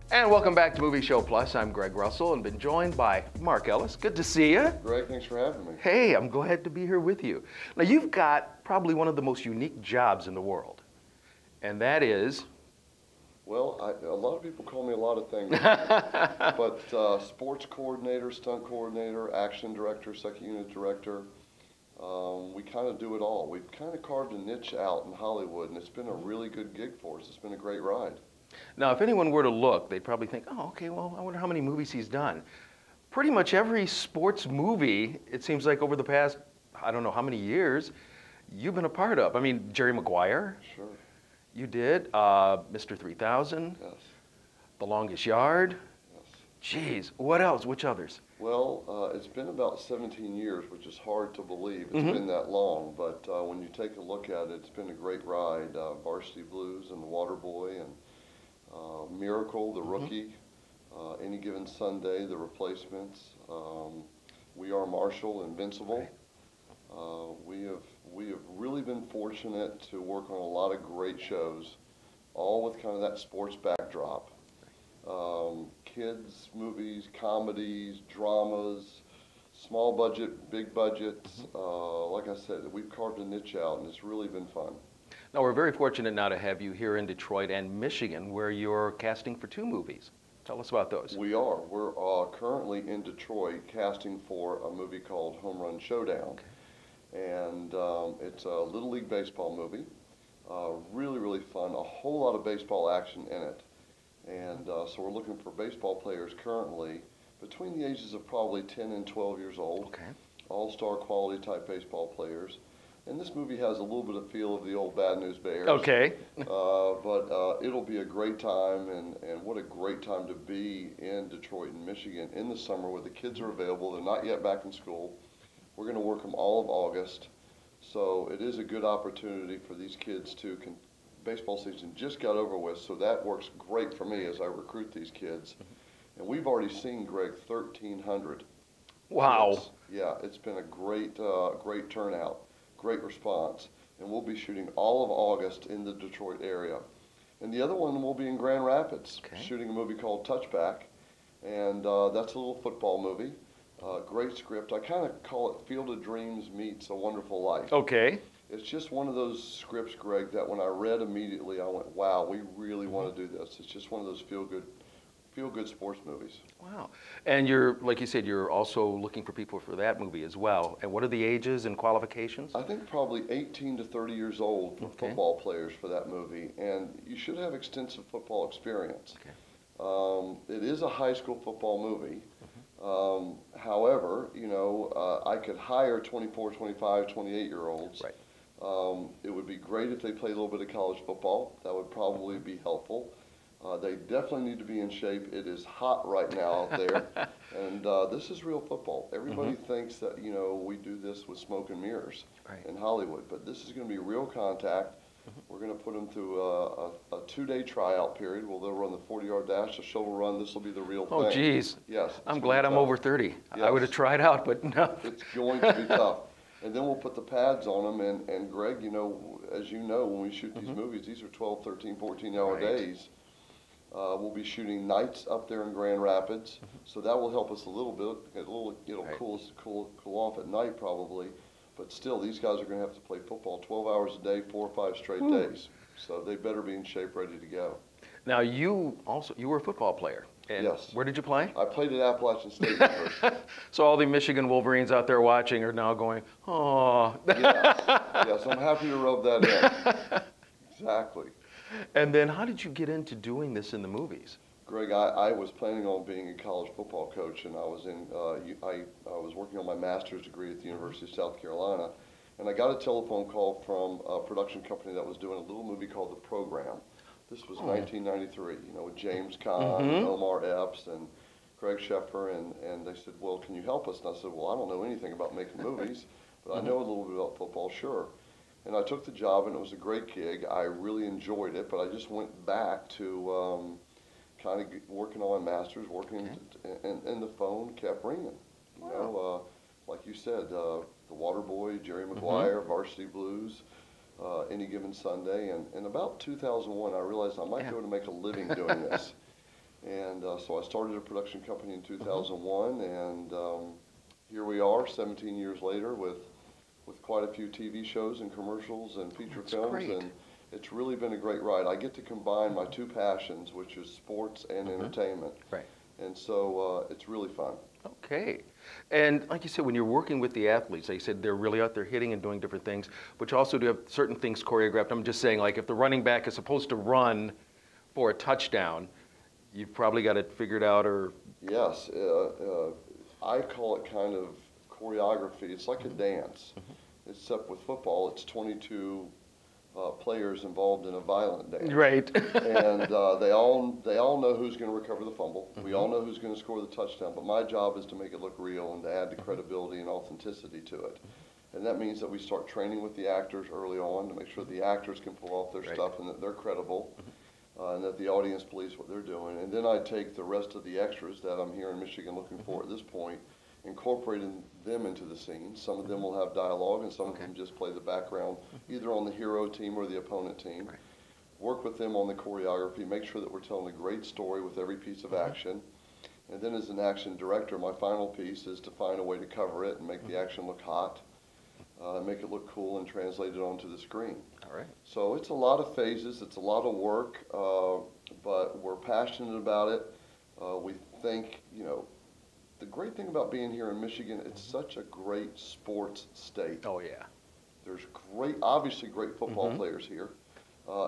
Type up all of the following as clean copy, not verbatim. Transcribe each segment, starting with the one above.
And welcome back to Movie Show Plus. I'm Greg Russell and been joined by Mark Ellis. Good to see you. Greg, thanks for having me. Hey, I'm glad to be here with you. Now, you've got probably one of the most unique jobs in the world, and that is... Well, a lot of people call me a lot of things, but sports coordinator, stunt coordinator, action director, second unit director, we kind of do it all. We've kind of carved a niche out in Hollywood, and it's been a really good gig for us. It's been a great ride. Now, if anyone were to look, they'd probably think, oh, okay, well, I wonder how many movies he's done. Pretty much every sports movie, it seems like over the past, I don't know how many years, you've been a part of. I mean, Jerry Maguire. Sure. You did. Mr. 3000. Yes. The Longest Yard. Yes. Jeez, what else? Which others? Well, it's been about 17 years, which is hard to believe. It's been that long, but when you take a look at it, it's been a great ride. Varsity Blues and The Waterboy and Miracle, The Rookie, Any Given Sunday, The Replacements, We Are Marshall, Invincible. Right. We have really been fortunate to work on a lot of great shows, all with kind of that sports backdrop. Kids, movies, comedies, dramas, small budget, big budgets. Like I said, we've carved a niche out, and it's really been fun. Now, we're very fortunate now to have you here in Detroit and Michigan, where you're casting for 2 movies. Tell us about those. We are. We're currently in Detroit casting for a movie called Home Run Showdown. Okay. And it's a Little League Baseball movie. Really, really fun. A whole lot of baseball action in it. And so we're looking for baseball players currently between the ages of probably 10 and 12 years old. Okay. All-star quality type baseball players. And this movie has a little bit of feel of the old Bad News Bears. Okay. But it'll be a great time, and what a great time to be in Detroit and Michigan in the summer where the kids are available. They're not yet back in school. We're going to work them all of August. So it is a good opportunity for these kids to, baseball season just got over with, so that works great for me as I recruit these kids. And we've already seen, Greg, 1,300. Wow. Kids. Yeah, it's been a great, great turnout. Great response, and we'll be shooting all of August in the Detroit area. And the other one will be in Grand Rapids, shooting a movie called Touchback, and that's a little football movie. Great script. I kind of call it Field of Dreams meets A Wonderful Life. Okay. It's just one of those scripts, Greg, that when I read immediately, I went, wow, we really want to do this. It's just one of those feel-good sports movies. Wow. And you're, like you said, you're also looking for people for that movie as well. And what are the ages and qualifications? I think probably 18 to 30 years old for football players for that movie. And you should have extensive football experience. Okay. It is a high school football movie. However, you know, I could hire 24, 25, 28-year-olds. Right. It would be great if they played a little bit of college football. That would probably be helpful. They definitely need to be in shape. It is hot right now out there, and this is real football. Everybody thinks that, you know, we do this with smoke and mirrors in Hollywood, but this is going to be real contact. We're going to put them through a 2-day tryout period where they'll run the 40-yard dash, the shovel run. This will be the real thing. Oh, geez. Yes. I'm glad I'm over 30. Yes. I would have tried out, but no. It's going to be tough. And then we'll put the pads on them, and Greg, you know, as you know, when we shoot these movies, these are 12, 13, 14-hour days. We'll be shooting nights up there in Grand Rapids, so that will help us a little bit. It'll cool off at night probably, but still, these guys are going to have to play football 12 hours a day, 4 or 5 straight days. So they better be in shape, ready to go. Now you were a football player. And yes. Where did you play? I played at Appalachian State first. So all the Michigan Wolverines out there watching are now going, oh. Yes, I'm happy to rub that in. Exactly. And then how did you get into doing this in the movies? Greg, I was planning on being a college football coach, and I was working on my master's degree at the University of South Carolina, and I got a telephone call from a production company that was doing a little movie called The Program. This was 1993, you know, with James Caan, and Omar Epps, and Craig Sheffer, and they said, well, can you help us? And I said, well, I don't know anything about making movies, but I know a little bit about football, sure. And I took the job, and it was a great gig. I really enjoyed it, but I just went back to kind of working on my master's, working, and the phone kept ringing. You know, like you said, The Waterboy, Jerry Maguire, Varsity Blues, Any Given Sunday. And in about 2001, I realized I might be able to make a living doing this. And so I started a production company in 2001, and here we are 17 years later with quite a few TV shows and commercials and feature films. Great. And it's really been a great ride. I get to combine my two passions, which is sports and entertainment. Right. And so it's really fun. Okay. And like you said, when you're working with the athletes, like you said, they're really out there hitting and doing different things, but you also do have certain things choreographed. I'm just saying, like if the running back is supposed to run for a touchdown, you've probably got it figured out, or... Yes. I call it kind of choreography. It's like a dance. Except with football, it's 22 players involved in a violent dance. Right. And they all know who's going to recover the fumble. We all know who's going to score the touchdown. But my job is to make it look real and to add the credibility and authenticity to it. And that means that we start training with the actors early on to make sure the actors can pull off their stuff and that they're credible. And that the audience believes what they're doing. And then I take the rest of the extras that I'm here in Michigan looking for at this point, incorporating them into the scene. Some of them will have dialogue, and some of them just play the background, either on the hero team or the opponent team. Right. Work with them on the choreography, make sure that we're telling a great story with every piece of action. And then as an action director, my final piece is to find a way to cover it and make the action look hot, make it look cool, and translate it onto the screen. All right. So it's a lot of phases, it's a lot of work, but we're passionate about it. We think, you know, the great thing about being here in Michigan, it's such a great sports state. Oh, yeah. There's obviously great football players here,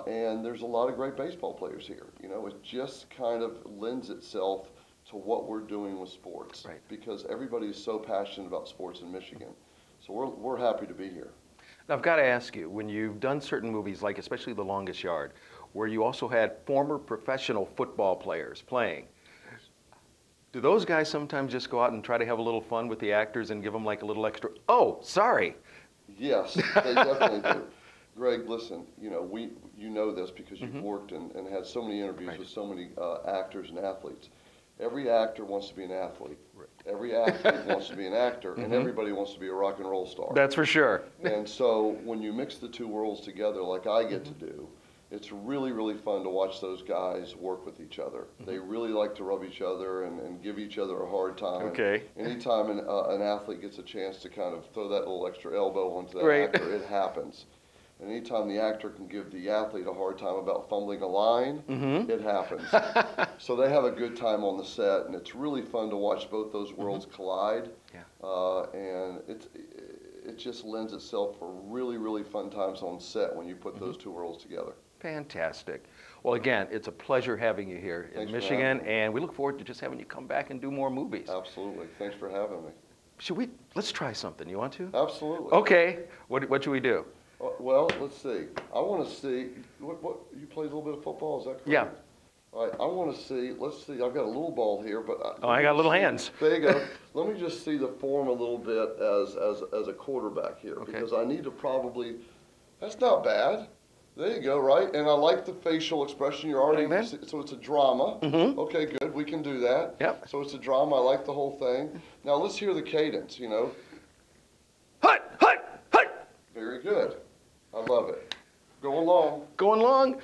and there's a lot of great baseball players here. You know, it just kind of lends itself to what we're doing with sports, Right. because everybody is so passionate about sports in Michigan. So we're happy to be here. Now, I've got to ask you, when you've done certain movies, like especially The Longest Yard, where you also had former professional football players playing, do those guys sometimes just go out and try to have a little fun with the actors and give them like a little extra, oh, sorry? Yes, they definitely do. Greg, listen, you know, you know this because you've worked and had so many interviews with so many actors and athletes. Every actor wants to be an athlete. Right. Every athlete wants to be an actor, and everybody wants to be a rock and roll star. That's for sure. And so when you mix the two worlds together like I get to do, it's really, really fun to watch those guys work with each other. They really like to rub each other and give each other a hard time. Okay. Anytime an athlete gets a chance to kind of throw that little extra elbow onto that actor, it happens. And anytime the actor can give the athlete a hard time about fumbling a line, it happens. So they have a good time on the set, and it's really fun to watch both those worlds collide. Yeah. And it just lends itself for really, really fun times on set when you put those two worlds together. Fantastic. Well, again, it's a pleasure having you here in Michigan, and we look forward to just having you come back and do more movies. Absolutely. Thanks for having me. Let's try something. You want to? Absolutely. Okay. What should we do? Well, let's see. I want to see, what you play a little bit of football, is that correct? Yeah. All right, I want to see, let's see, I've got a little ball here, but... I got little hands. There you go. Let me just see the form a little bit as a quarterback here, because I need to probably, that's not bad. There you go, right? And I like the facial expression. You're already, so it's a drama. Okay, good, we can do that. Yep. So it's a drama, I like the whole thing. Now let's hear the cadence, you know. Hut, hut, hut. Very good. I love it. Going long. Going long.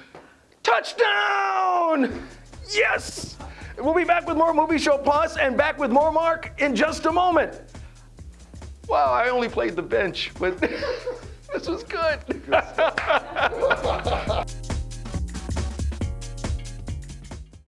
Touchdown! Yes! We'll be back with more Movie Show Plus and back with more Mark in just a moment. Wow, I only played the bench, but this was good.